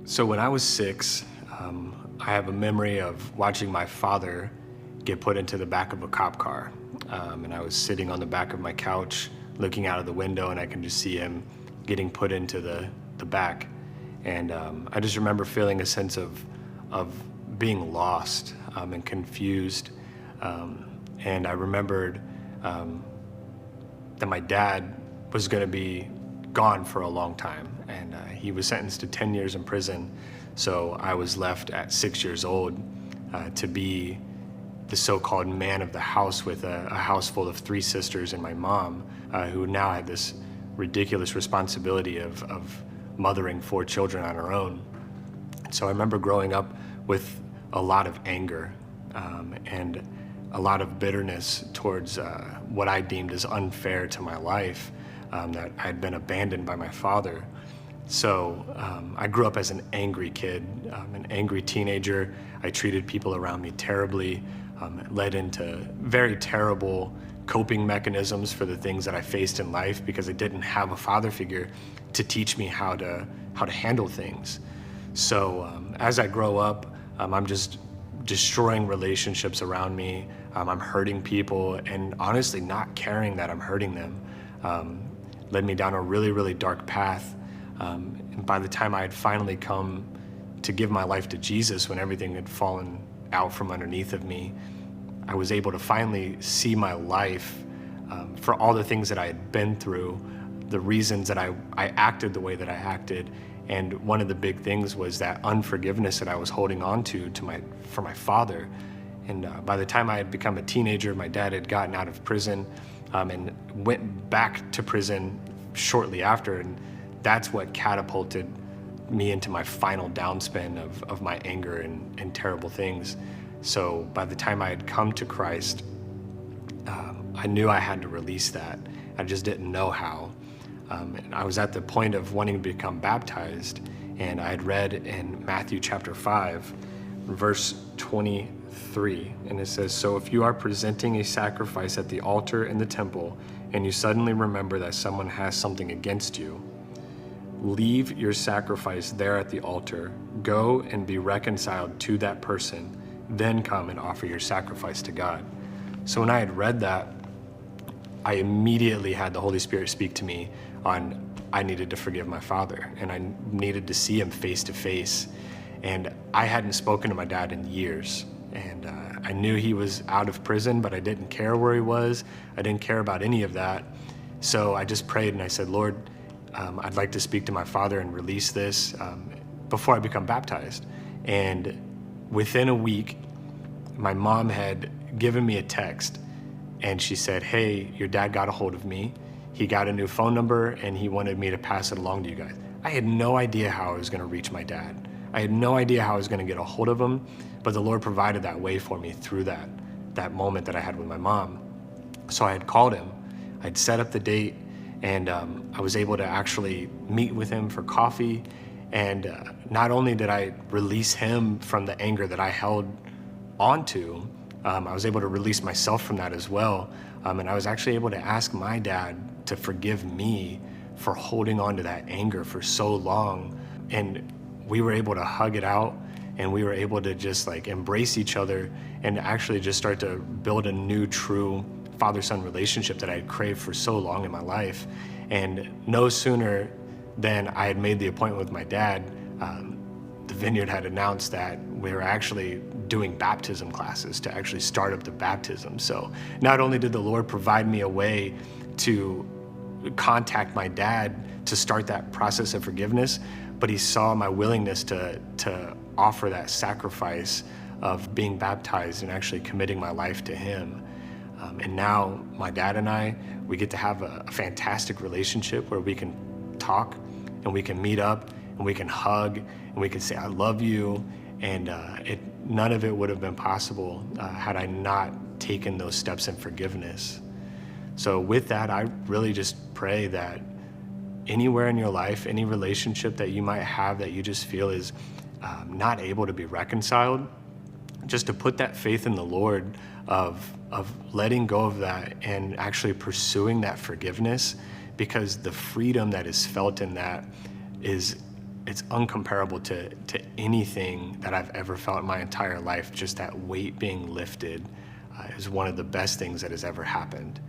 So when I was 6, I have a memory of watching my father get put into the back of a cop car. And I was sitting on the back of my couch looking out of the window, and I can just see him getting put into the back. And I just remember feeling a sense of being lost and confused. And I remembered that my dad was going to be gone for a long time, and he was sentenced to 10 years in prison. So I was left at 6 years old to be the so-called man of the house with a house full of 3 sisters and my mom, who now had this ridiculous responsibility of mothering 4 children on her own. So I remember growing up with a lot of anger and a lot of bitterness towards what I deemed as unfair to my life, that I had been abandoned by my father. So I grew up as an angry kid, an angry teenager. I treated people around me terribly. It led into very terrible coping mechanisms for the things that I faced in life because I didn't have a father figure to teach me how to handle things. So as I grow up, I'm just destroying relationships around me. I'm hurting people, and honestly not caring that I'm hurting them led me down a really, really dark path. And by the time I had finally come to give my life to Jesus, when everything had fallen out from underneath of me, I was able to finally see my life for all the things that I had been through, the reasons that I acted the way that I acted. And one of the big things was that unforgiveness that I was holding on to for my father. And by the time I had become a teenager, my dad had gotten out of prison and went back to prison shortly after. And that's what catapulted me into my final downspin of my anger and terrible things. So by the time I had come to Christ, I knew I had to release that. I just didn't know how. And I was at the point of wanting to become baptized, and I had read in Matthew chapter 5, verse 23, and it says, "So if you are presenting a sacrifice at the altar in the temple, and you suddenly remember that someone has something against you, leave your sacrifice there at the altar, go and be reconciled to that person, then come and offer your sacrifice to God." So when I had read that, I immediately had the Holy Spirit speak to me on I needed to forgive my father, and I needed to see him face to face. And I hadn't spoken to my dad in years. And I knew he was out of prison, but I didn't care where he was. I didn't care about any of that. So I just prayed and I said, Lord, I'd like to speak to my father and release this before I become baptized. And within a week, my mom had given me a text, and she said, "Hey, your dad got a hold of me. He got a new phone number and he wanted me to pass it along to you guys." I had no idea how I was going to reach my dad. I had no idea how I was going to get a hold of him, but the Lord provided that way for me through that moment that I had with my mom. So I had called him, I'd set up the date, and I was able to actually meet with him for coffee. And not only did I release him from the anger that I held onto, I was able to release myself from that as well. And I was actually able to ask my dad to forgive me for holding on to that anger for so long. And we were able to hug it out, and we were able to just like embrace each other and actually just start to build a new, true father-son relationship that I had craved for so long in my life. And no sooner than I had made the appointment with my dad, the Vineyard had announced that we were actually doing baptism classes to actually start up the baptism. So not only did the Lord provide me a way to contact my dad to start that process of forgiveness, but he saw my willingness to offer that sacrifice of being baptized and actually committing my life to him. And now my dad and I, we get to have a fantastic relationship where we can talk and we can meet up and we can hug and we can say, "I love you." And none of it would have been possible had I not taken those steps in forgiveness. So with that, I really just pray that anywhere in your life, any relationship that you might have that you just feel is not able to be reconciled, just to put that faith in the Lord of letting go of that and actually pursuing that forgiveness, because the freedom that is felt in that is it's uncomparable to anything that I've ever felt in my entire life. Just that weight being lifted is one of the best things that has ever happened.